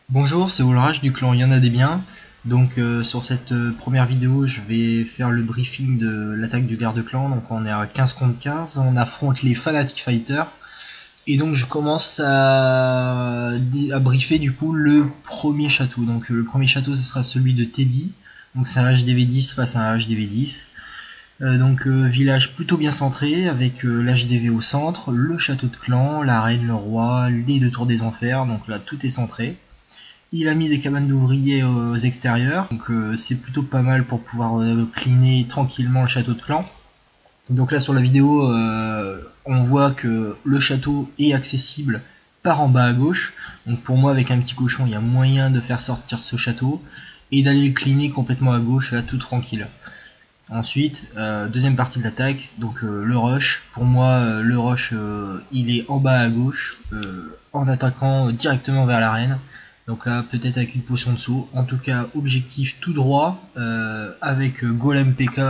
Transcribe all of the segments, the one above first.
Bonjour, c'est Olrach du clan Y'en a des biens. Donc sur cette première vidéo, je vais faire le briefing de l'attaque du garde-clan. Donc on est à 15 contre 15, on affronte les Fanatic Fighters. Et donc je commence à briefer du coup le premier château. Donc le premier château, ce sera celui de Teddy. Donc c'est un HDV10 face à un HDV10. Village plutôt bien centré avec l'HDV au centre, le château de clan, la reine, le roi, les deux tours des enfers. Donc là tout est centré. Il a mis des cabanes d'ouvriers aux extérieurs, donc c'est plutôt pas mal pour pouvoir cleaner tranquillement le château de clan. Donc là sur la vidéo, on voit que le château est accessible par en bas à gauche. Donc pour moi avec un petit cochon, il y a moyen de faire sortir ce château et d'aller le cleaner complètement à gauche, là tout tranquille. Ensuite, deuxième partie de l'attaque, donc le rush. Pour moi, le rush, il est en bas à gauche, en attaquant directement vers l'arène. Donc là, peut-être avec une potion de saut. En tout cas, objectif tout droit, avec Golem PK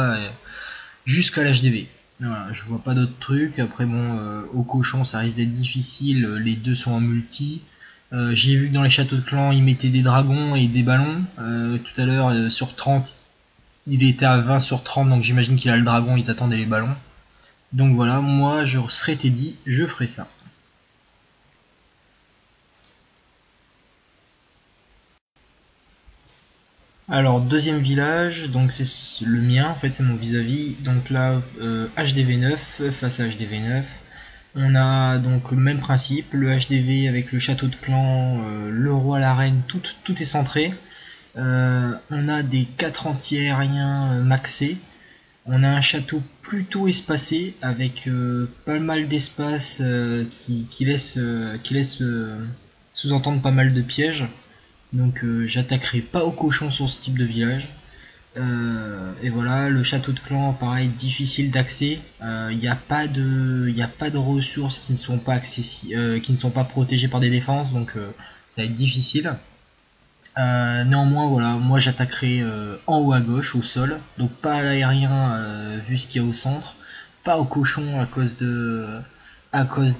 jusqu'à l'HDV. Voilà, je vois pas d'autres trucs. Après, bon, au cochon, ça risque d'être difficile. Les deux sont en multi. J'ai vu que dans les châteaux de clan, ils mettaient des dragons et des ballons. Tout à l'heure, sur 30, il était à 20 sur 30, donc j'imagine qu'il a le dragon, ils attendaient les ballons. Donc voilà, moi, je serais Teddy, je ferais ça. Alors deuxième village, donc c'est le mien, en fait c'est mon vis-à-vis. Donc là HDV9 face à HDV9. On a donc le même principe, le HDV avec le château de clan, le roi, la reine, tout est centré. On a des 4 anti-aériens maxés. On a un château plutôt espacé avec pas mal d'espace qui laisse sous-entendre pas mal de pièges. Donc j'attaquerai pas au cochon sur ce type de village. Et voilà, le château de clan, pareil, difficile d'accès. Il n'y a pas de ressources qui ne sont pas accessibles, qui ne sont pas protégées par des défenses, donc ça va être difficile. Néanmoins, voilà, moi j'attaquerai en haut à gauche, au sol, donc pas à l'aérien vu ce qu'il y a au centre, pas au cochon à cause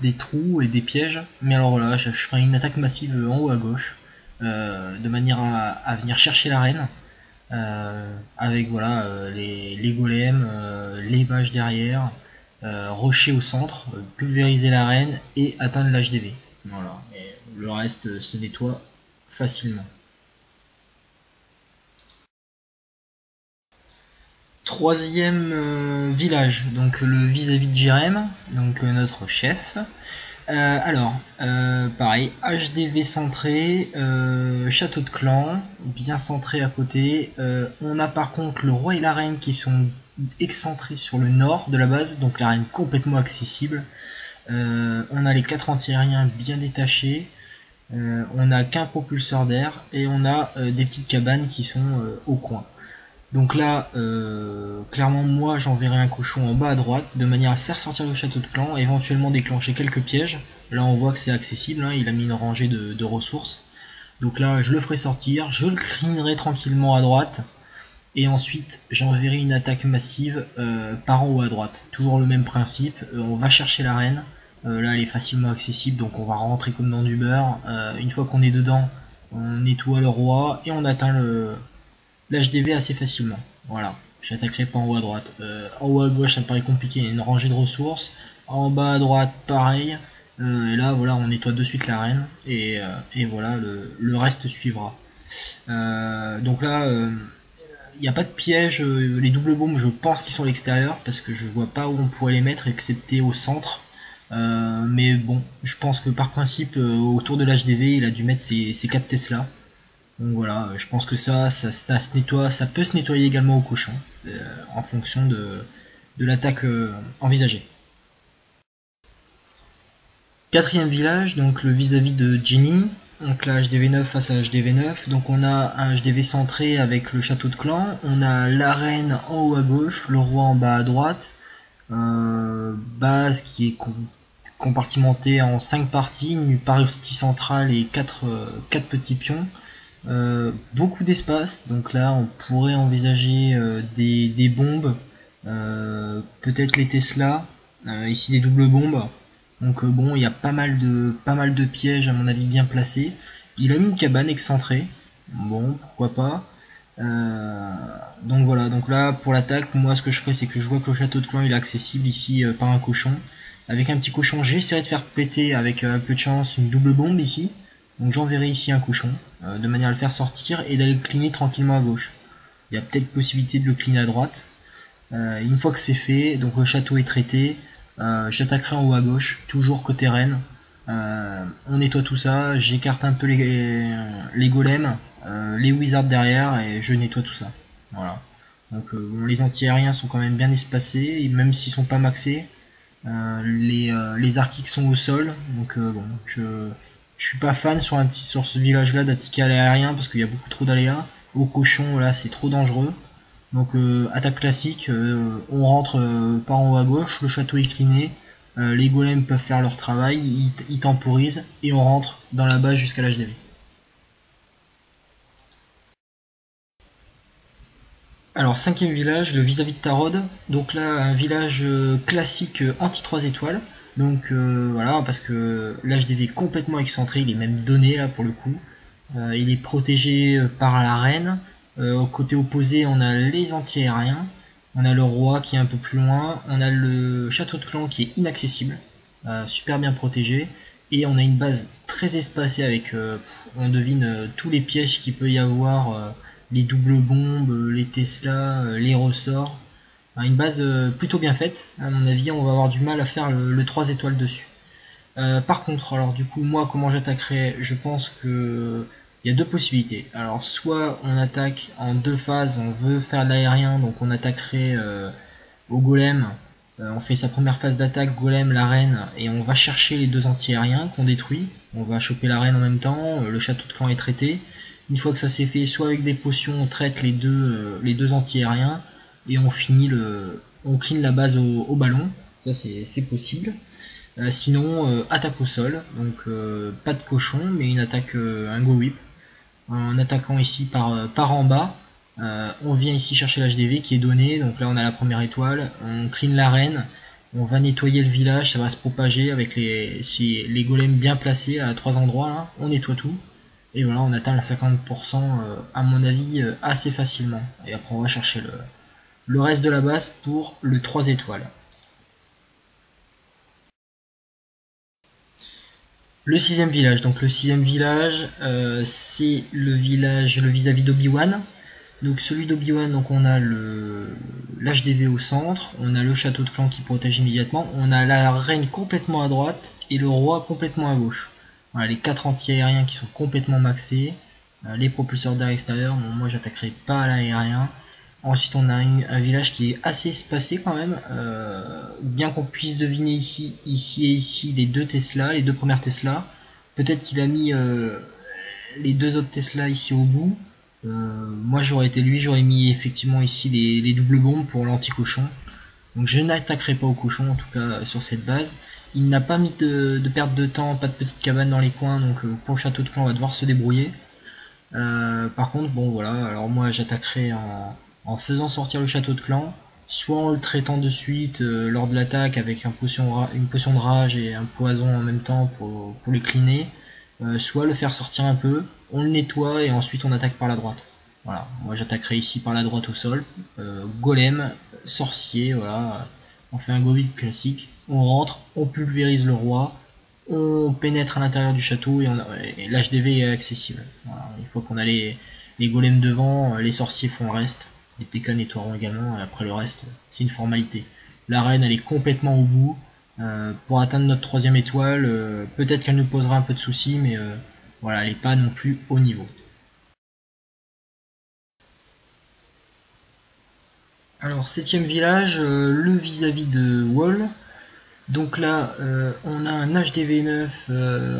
des trous et des pièges, mais alors voilà, je ferai une attaque massive en haut à gauche, de manière à venir chercher l'arène, avec voilà les golems, les mages derrière, rocher au centre, pulvériser l'arène et atteindre l'HDV. Voilà, et le reste se nettoie facilement. Troisième village, donc le vis-à-vis de Jérém, donc notre chef. Pareil, HDV centré, château de clan, bien centré à côté. On a par contre le roi et la reine qui sont excentrés sur le nord de la base, donc la reine complètement accessible. On a les 4 anti-aériens bien détachés. On a qu'un propulseur d'air et on a des petites cabanes qui sont au coin. Donc là, clairement, moi j'enverrai un cochon en bas à droite de manière à faire sortir le château de clan, éventuellement déclencher quelques pièges. Là, on voit que c'est accessible, hein, il a mis une rangée de ressources. Donc là, je le ferai sortir, je le cleanerai tranquillement à droite, et ensuite j'enverrai une attaque massive par en haut à droite. Toujours le même principe, on va chercher l'arène. Là, elle est facilement accessible, donc on va rentrer comme dans du beurre. Une fois qu'on est dedans, on nettoie le roi et on atteint l'HDV assez facilement. Voilà, j'attaquerai pas en haut à droite. En haut à gauche, ça me paraît compliqué, il y a une rangée de ressources. En bas à droite, pareil. Et là, voilà, on nettoie de suite l'arène. Et voilà, le reste suivra. Donc là, il n'y a pas de piège. Les doubles bombes, je pense qu'ils sont à l'extérieur parce que je vois pas où on pourrait les mettre, excepté au centre. Mais bon, je pense que par principe, autour de l'HDV, il a dû mettre ses 4 Tesla. Donc voilà, je pense que ça se nettoie, ça peut se nettoyer également au cochon, en fonction de l'attaque envisagée. Quatrième village, donc le vis-à-vis de Jenny, donc la HDV9 face à HDV9, donc on a un HDV centré avec le château de clan, on a l'arène en haut à gauche, le roi en bas à droite, base qui est compartimentée en 5 parties, une partie centrale et 4 petits pions. Beaucoup d'espace, donc là on pourrait envisager des bombes, peut-être les Tesla, ici des doubles bombes. Donc bon, il y a pas mal de pièges à mon avis bien placés. Il a mis une cabane excentrée. Bon, pourquoi pas. Donc voilà, donc là pour l'attaque, moi ce que je ferais c'est que je vois que le château de clan il est accessible ici par un cochon. Avec un petit cochon, j'essaierai de faire péter avec un peu de chance une double bombe ici. Donc j'enverrai ici un cochon, de manière à le faire sortir et d'aller le cleaner tranquillement à gauche. Il y a peut-être possibilité de le cleaner à droite. Une fois que c'est fait, donc le château est traité, j'attaquerai en haut à gauche, toujours côté reine. On nettoie tout ça, j'écarte un peu les golems, les wizards derrière et je nettoie tout ça. Voilà. Donc bon, les anti-aériens sont quand même bien espacés, et même s'ils sont pas maxés. Les archiques sont au sol, donc bon, je suis pas fan sur ce village là d'attaquer à l'aérien parce qu'il y a beaucoup trop d'aléas. Au cochon là c'est trop dangereux. Donc attaque classique, on rentre par en haut à gauche, le château est cliné, les golems peuvent faire leur travail, ils temporisent et on rentre dans la base jusqu'à l'HDV. Alors cinquième village, le vis-à-vis de Tarod. Donc là un village classique anti 3 étoiles. Donc voilà, parce que l'HDV est complètement excentré, il est même donné là pour le coup. Il est protégé par la reine. Au côté opposé, on a les anti-aériens. On a le roi qui est un peu plus loin. On a le château de clan qui est inaccessible, super bien protégé. Et on a une base très espacée avec, on devine tous les pièges qu'il peut y avoir, les doubles bombes, les Tesla, les ressorts. Une base plutôt bien faite. À mon avis, on va avoir du mal à faire le 3 étoiles dessus. Par contre, alors du coup, moi, comment j'attaquerai? Je pense que il y a deux possibilités. Alors, soit on attaque en deux phases, on veut faire de l'aérien, donc on attaquerait au golem. On fait sa première phase d'attaque, golem, la reine, et on va chercher les deux anti-aériens qu'on détruit. On va choper la reine en même temps, le château de clan est traité. Une fois que ça s'est fait, soit avec des potions, on traite les deux anti-aériens, et on clean la base au ballon. Ça, c'est possible. Sinon, attaque au sol, donc pas de cochon, mais une attaque, un go whip. En attaquant ici par en bas, on vient ici chercher l'HDV qui est donné, donc là on a la première étoile, on clean l'arène, on va nettoyer le village, ça va se propager avec les golems bien placés à trois endroits là, on nettoie tout. Et voilà, on atteint les 50% à mon avis assez facilement. Et après on va chercher le reste de la base pour le 3 étoiles. Le sixième village, donc le sixième village, c'est le village, le vis-à-vis d'Obi-Wan. Donc celui d'Obi-Wan, donc on a l'HDV au centre, on a le château de clan qui protège immédiatement, on a la reine complètement à droite et le roi complètement à gauche. Voilà, les 4 anti-aériens qui sont complètement maxés, les propulseurs d'air extérieur, bon, moi j'attaquerai pas à l'aérien. Ensuite on a un village qui est assez espacé quand même, bien qu'on puisse deviner ici et ici les deux Tesla, les deux premières Tesla. Peut-être qu'il a mis les deux autres Tesla ici au bout. Moi j'aurais été lui, j'aurais mis effectivement ici les doubles bombes pour l'anti-cochon. Donc je n'attaquerai pas au cochon en tout cas sur cette base. Il n'a pas mis de perte de temps, pas de petite cabane dans les coins, donc pour le château de clan on va devoir se débrouiller. Par contre bon voilà, alors moi j'attaquerai en faisant sortir le château de clan, soit en le traitant de suite lors de l'attaque avec une potion de rage et un poison en même temps pour les cleaner, soit le faire sortir un peu, on le nettoie et ensuite on attaque par la droite. Voilà, moi j'attaquerai ici par la droite au sol, golem, sorcier, voilà, on fait un go vip classique, on rentre, on pulvérise le roi, on pénètre à l'intérieur du château et l'HDV est accessible. Voilà, une fois qu'on a les golems devant, les sorciers font le reste. Les PK nettoieront également, et après le reste, c'est une formalité. La reine, elle est complètement au bout. Pour atteindre notre troisième étoile, peut-être qu'elle nous posera un peu de soucis, mais voilà, elle n'est pas non plus au niveau. Alors, septième village, le vis-à-vis de Wall. Donc là, on a un HDV 9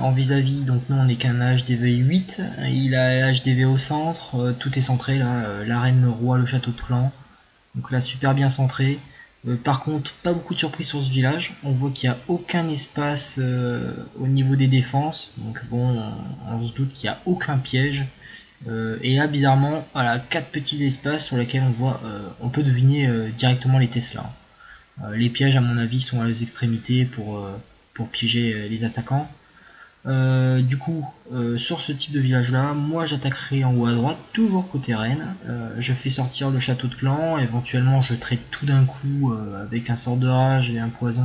en vis-à-vis, donc nous on n'est qu'un HDV 8, il a HDV au centre, tout est centré là, la reine, le roi, le château de clan, donc là super bien centré. Par contre, pas beaucoup de surprises sur ce village, on voit qu'il n'y a aucun espace au niveau des défenses, donc bon, on se doute qu'il n'y a aucun piège. Et là bizarrement, voilà, 4 petits espaces sur lesquels on peut deviner directement les Tesla. Les pièges à mon avis sont à les extrémités pour piéger les attaquants. Du coup, sur ce type de village là, moi j'attaquerai en haut à droite, toujours côté reine. Je fais sortir le château de clan, éventuellement je traite tout d'un coup avec un sort de rage et un poison.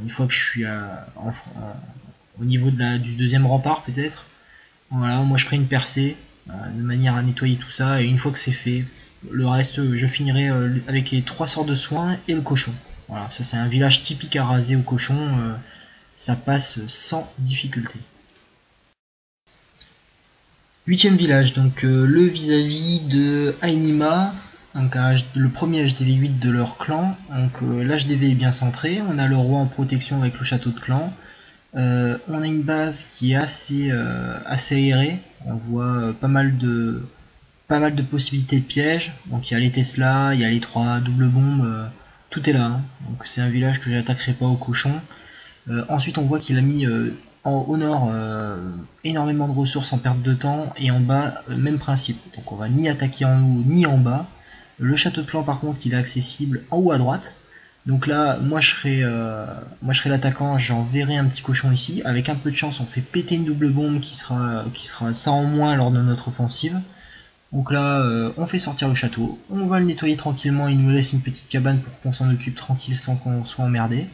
Une fois que je suis au niveau du deuxième rempart peut-être. Voilà, moi je ferai une percée de manière à nettoyer tout ça, et une fois que c'est fait, le reste je finirai avec les 3 sorts de soins et le cochon. Voilà, ça c'est un village typique à raser au cochon, ça passe sans difficulté. Huitième village, donc le vis-à-vis de Ainima, donc le premier HDV8 de leur clan. Donc l'HDV est bien centré, on a le roi en protection avec le château de clan. On a une base qui est assez aérée, on voit pas mal de possibilités de pièges. Donc il y a les Tesla, il y a les 3 doubles bombes, tout est là, hein. Donc c'est un village que j'attaquerai pas au cochon. Ensuite on voit qu'il a mis au nord énormément de ressources en perte de temps, et en bas même principe. Donc on va ni attaquer en haut ni en bas. Le château de clan par contre il est accessible en haut à droite. Donc là moi je serai l'attaquant, j'enverrai un petit cochon ici. Avec un peu de chance on fait péter une double bombe qui sera ça en moins lors de notre offensive. Donc là on fait sortir le château, on va le nettoyer tranquillement, il nous laisse une petite cabane pour qu'on s'en occupe tranquille sans qu'on soit emmerdé.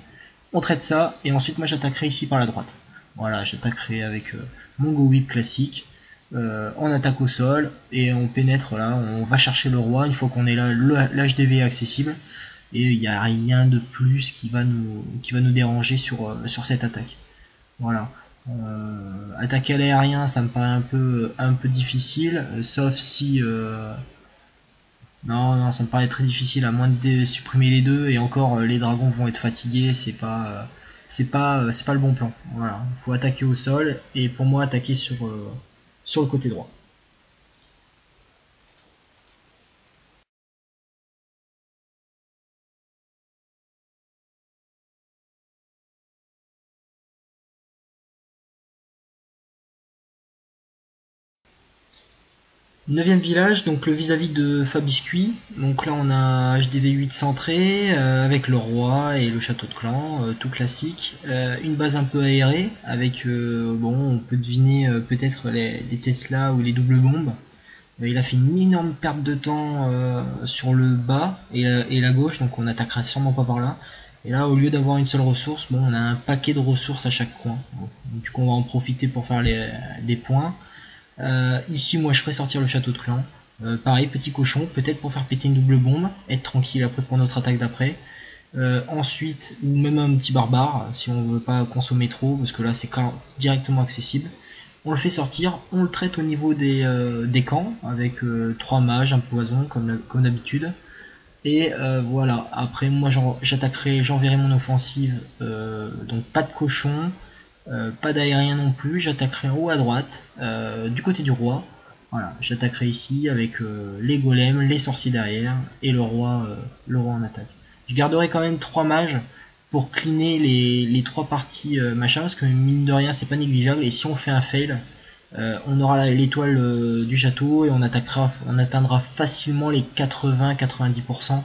On traite ça, et ensuite moi j'attaquerai ici par la droite. Voilà, j'attaquerai avec mon Go Whip classique. On attaque au sol et on pénètre là, on va chercher le roi une fois qu'on est là, l'HDV est accessible, et il n'y a rien de plus qui va nous déranger sur cette attaque. Voilà. Attaquer à l'aérien ça me paraît un peu difficile, sauf si non, non, ça me paraît très difficile, à moins de supprimer les deux, et encore les dragons vont être fatigués, c'est pas le bon plan. Voilà, il faut attaquer au sol, et pour moi attaquer sur le côté droit. Neuvième village, donc le vis-à-vis de Fabiscuit. Donc là on a HDV8 centré, avec le roi et le château de clan, tout classique. Une base un peu aérée, avec, bon, on peut deviner peut-être des Tesla ou les doubles bombes. Il a fait une énorme perte de temps sur le bas et la gauche, donc on attaquera sûrement pas par là. Et là, au lieu d'avoir une seule ressource, bon, on a un paquet de ressources à chaque coin. Bon, du coup, on va en profiter pour faire des points. Ici, moi, je ferai sortir le château de clan. Pareil, petit cochon, peut-être pour faire péter une double bombe, être tranquille après pour notre attaque d'après. Ensuite, ou même un petit barbare, si on veut pas consommer trop, parce que là, c'est directement accessible. On le fait sortir, on le traite au niveau des camps, avec 3 mages, un poison, comme d'habitude. Et voilà, après moi j'enverrai mon offensive, donc pas de cochon, pas d'aérien non plus, j'attaquerai en haut à droite, du côté du roi. Voilà, j'attaquerai ici avec les golems, les sorciers derrière, et le roi en attaque. Je garderai quand même 3 mages pour cleaner les 3 parties machin, parce que mine de rien c'est pas négligeable, et si on fait un fail, on aura l'étoile du château, et on atteindra facilement les 80-90%.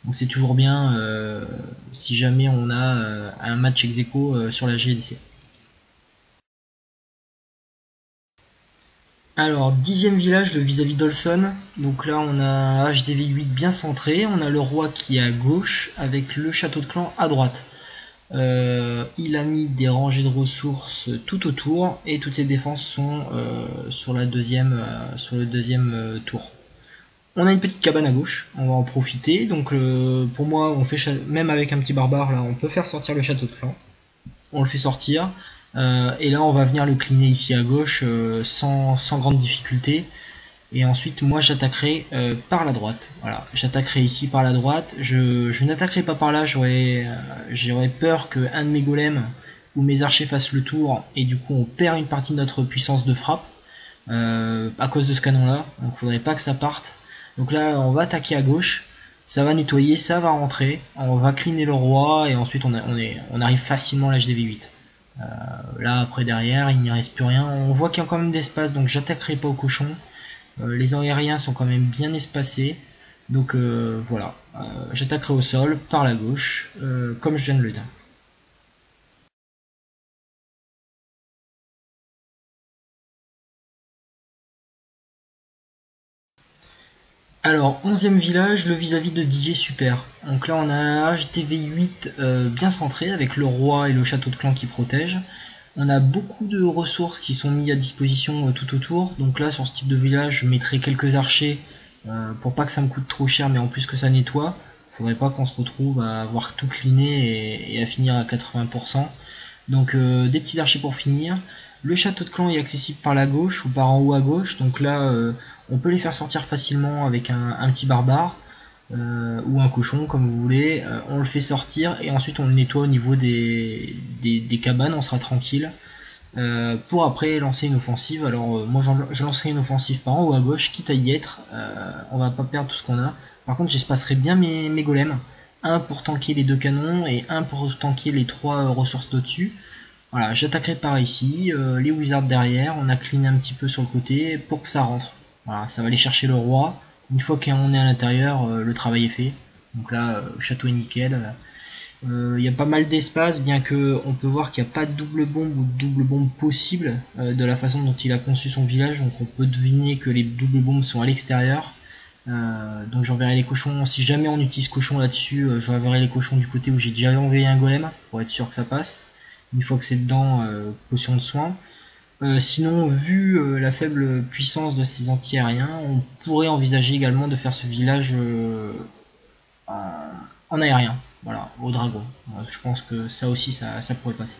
Donc c'est toujours bien si jamais on a un match ex aequo sur la GLC. Alors, dixième village, le vis-à-vis d'Olson. Donc là, on a HDV8 bien centré. On a le roi qui est à gauche, avec le château de clan à droite. Il a mis des rangées de ressources tout autour, et toutes ses défenses sont sur le deuxième tour. On a une petite cabane à gauche, on va en profiter. Donc pour moi, même avec un petit barbare, là, on peut faire sortir le château de clan. On le fait sortir. Et là on va venir le cleaner ici à gauche sans grande difficulté, et ensuite moi j'attaquerai par la droite. Voilà, j'attaquerai ici par la droite, je n'attaquerai pas par là, j'aurais peur que un de mes golems ou mes archers fassent le tour, et du coup on perd une partie de notre puissance de frappe à cause de ce canon là, donc faudrait pas que ça parte. Donc là on va attaquer à gauche, ça va nettoyer, ça va rentrer, on va cleaner le roi, et ensuite on arrive facilement à l'HDV8. Là après derrière il n'y reste plus rien, on voit qu'il y a quand même d'espace, donc j'attaquerai pas au cochon. Les aériens sont quand même bien espacés, donc voilà, j'attaquerai au sol par la gauche comme je viens de le dire. Alors, 11e village, le vis-à-vis de DJ Super. Donc là, on a un HDV8 bien centré avec le roi et le château de clan qui protègent. On a beaucoup de ressources qui sont mises à disposition tout autour. Donc là, sur ce type de village, je mettrai quelques archers pour pas que ça me coûte trop cher, mais en plus que ça nettoie. Faudrait pas qu'on se retrouve à avoir tout cleané et à finir à 80%. Donc des petits archers pour finir. Le château de clan est accessible par la gauche ou par en haut à gauche. Donc là, on peut les faire sortir facilement avec un petit barbare ou un cochon, comme vous voulez. On le fait sortir et ensuite on le nettoie au niveau des cabanes. On sera tranquille. Pour après lancer une offensive. Alors moi je lancerai une offensive par en haut à gauche, quitte à y être. On va pas perdre tout ce qu'on a. Par contre j'espacerai bien mes golems. Un pour tanker les 2 canons et un pour tanker les 3 ressources d'au-dessus. Voilà, j'attaquerai par ici, les wizards derrière, on a cleané un petit peu sur le côté pour que ça rentre. Voilà, ça va aller chercher le roi. Une fois qu'on est à l'intérieur, le travail est fait. Donc là, le château est nickel. Il y a pas mal d'espace, bien que on peut voir qu'il n'y a pas de double bombe ou de double bombe possible de la façon dont il a conçu son village. Donc on peut deviner que les doubles bombes sont à l'extérieur. Donc j'enverrai les cochons, si jamais on utilise cochon là-dessus, j'enverrai les cochons du côté où j'ai déjà envoyé un golem, pour être sûr que ça passe. Une fois que c'est dedans, potion de soin. Sinon, vu la faible puissance de ces anti-aériens, on pourrait envisager également de faire ce village en aérien, voilà, au dragon. Je pense que ça aussi, ça pourrait passer.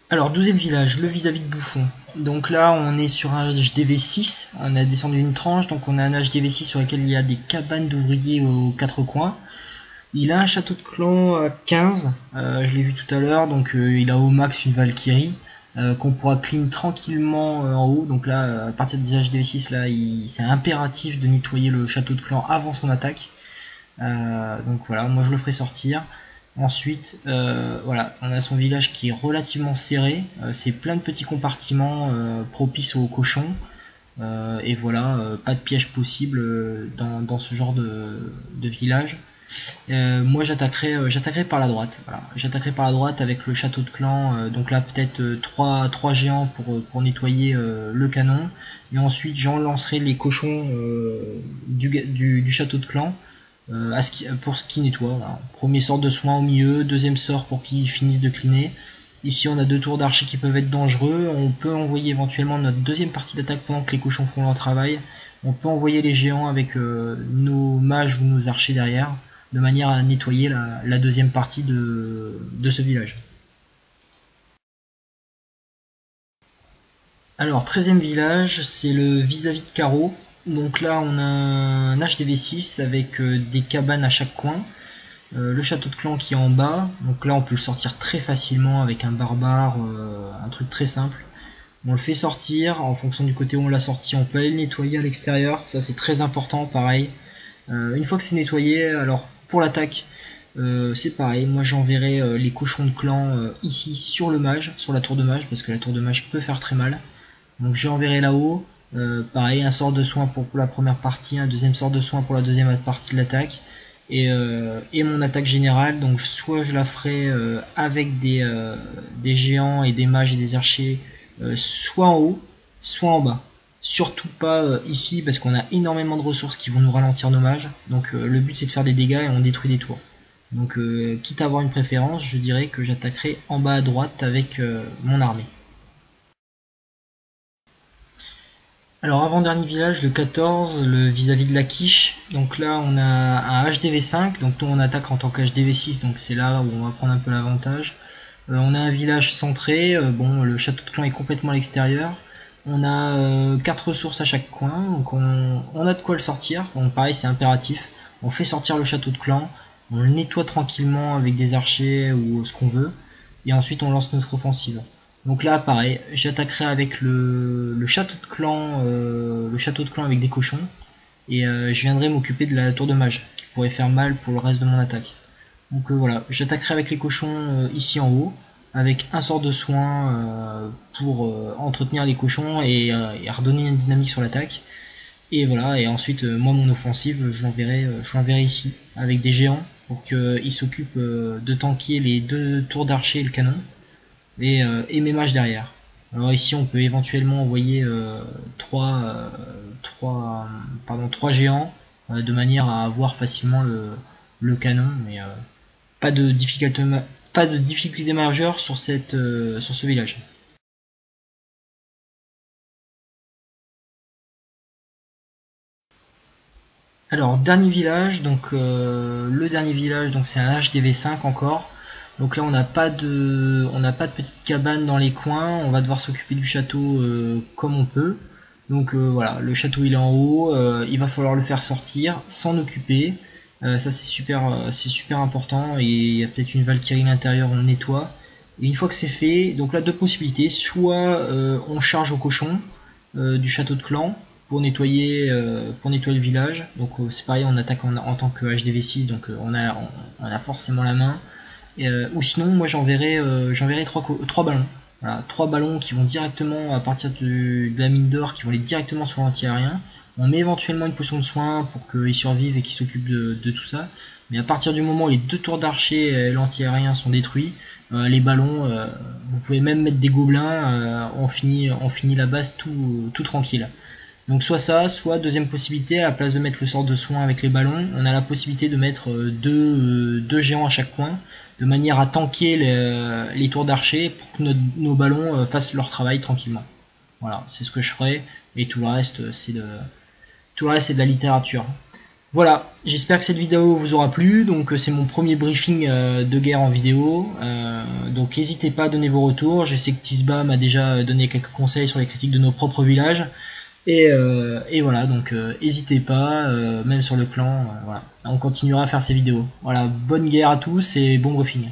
Alors, 12e village, le vis-à-vis de Bouffon. Donc là, on est sur un HDV6, on a descendu une tranche, donc on a un HDV6 sur lequel il y a des cabanes d'ouvriers aux 4 coins. Il a un château de clan à 15, je l'ai vu tout à l'heure, donc il a au max une Valkyrie qu'on pourra clean tranquillement en haut. Donc là, à partir des HDV6, là, c'est impératif de nettoyer le château de clan avant son attaque. Donc voilà, moi je le ferai sortir. Ensuite, voilà, on a son village qui est relativement serré. C'est plein de petits compartiments propices aux cochons. Et voilà, pas de piège possible dans ce genre de village. Moi j'attaquerai par la droite. Voilà. J'attaquerai par la droite avec le château de clan. Donc là peut-être 3 géants pour nettoyer le canon. Et ensuite j'en lancerai les cochons du château de clan pour ce qui nettoie. Voilà. Premier sort de soin au milieu, deuxième sort pour qu'ils finissent de cleaner. Ici on a 2 tours d'archer qui peuvent être dangereux. On peut envoyer éventuellement notre deuxième partie d'attaque pendant que les cochons font leur travail. On peut envoyer les géants avec nos mages ou nos archers derrière, de manière à nettoyer la deuxième partie de ce village. Alors, 13e village, c'est le vis-à-vis de carreau. Donc là, on a un HDV6 avec des cabanes à chaque coin. Le château de clan qui est en bas. Donc là, on peut le sortir très facilement avec un barbare, un truc très simple. On le fait sortir, en fonction du côté où on l'a sorti, on peut aller le nettoyer à l'extérieur. Ça, c'est très important, pareil. Une fois que c'est nettoyé, alors pour l'attaque, c'est pareil, moi j'enverrai les cochons de clan ici sur le mage, sur la tour de mage, parce que la tour de mage peut faire très mal. Donc j'enverrai là-haut, pareil, un sort de soin pour la première partie, un deuxième sort de soin pour la deuxième partie de l'attaque, et mon attaque générale, donc soit je la ferai avec des géants et des mages et des archers, soit en haut, soit en bas. Surtout pas ici parce qu'on a énormément de ressources qui vont nous ralentir nos mages. Donc le but c'est de faire des dégâts et on détruit des tours. Donc quitte à avoir une préférence, je dirais que j'attaquerai en bas à droite avec mon armée. Alors avant-dernier village, le 14, le vis-à-vis de la quiche. Donc là on a un HDV5, donc nous on attaque en tant qu'HDV6, donc c'est là où on va prendre un peu l'avantage. On a un village centré, bon le château de clan est complètement à l'extérieur. On a 4 ressources à chaque coin, donc on a de quoi le sortir. Donc pareil, c'est impératif. On fait sortir le château de clan, on le nettoie tranquillement avec des archers ou ce qu'on veut, et ensuite on lance notre offensive. Donc là, pareil, j'attaquerai avec le château de clan avec des cochons, et je viendrai m'occuper de la tour de mage, qui pourrait faire mal pour le reste de mon attaque. Donc voilà, j'attaquerai avec les cochons ici en haut, avec un sort de soin pour entretenir les cochons et redonner une dynamique sur l'attaque. Et voilà, et ensuite moi mon offensive je l'enverrai ici avec des géants pour qu'ils s'occupent de tanker les 2 tours d'archer et le canon et mes mages derrière. Alors ici on peut éventuellement envoyer 3 géants de manière à avoir facilement le canon, mais pas de difficulté majeure sur sur ce village. Alors dernier village, donc le dernier village, donc c'est un HDV5 encore. Donc là on n'a pas de petite cabane dans les coins, on va devoir s'occuper du château comme on peut. Donc voilà, le château il est en haut, il va falloir le faire sortir, s'en occuper. Ça c'est super important, et il y a peut-être une Valkyrie à l'intérieur, on nettoie. Et une fois que c'est fait, donc là deux possibilités, soit on charge au cochon du château de clan pour nettoyer le village. Donc c'est pareil, on attaque en tant que HDV6, donc on a forcément la main. Ou sinon, moi j'enverrai trois ballons. Voilà, 3 ballons qui vont directement à partir de la mine d'or, qui vont aller directement sur l'anti-aérien. On met éventuellement une potion de soin pour qu'ils survivent et qu'ils s'occupent de tout ça. Mais à partir du moment où les 2 tours d'archer et l'anti-aérien sont détruits, les ballons, vous pouvez même mettre des gobelins, on finit la base tout tranquille. Donc soit ça, soit deuxième possibilité, à la place de mettre le sort de soin avec les ballons, on a la possibilité de mettre deux géants à chaque coin, de manière à tanker les tours d'archer pour que nos ballons fassent leur travail tranquillement. Voilà, c'est ce que je ferai, et tout le reste c'est de la littérature. Voilà, j'espère que cette vidéo vous aura plu. Donc c'est mon premier briefing de guerre en vidéo, donc n'hésitez pas à donner vos retours. Je sais que Tisba m'a déjà donné quelques conseils sur les critiques de nos propres villages. Et voilà, donc n'hésitez pas, même sur le clan, voilà. On continuera à faire ces vidéos. Voilà, bonne guerre à tous et bon briefing.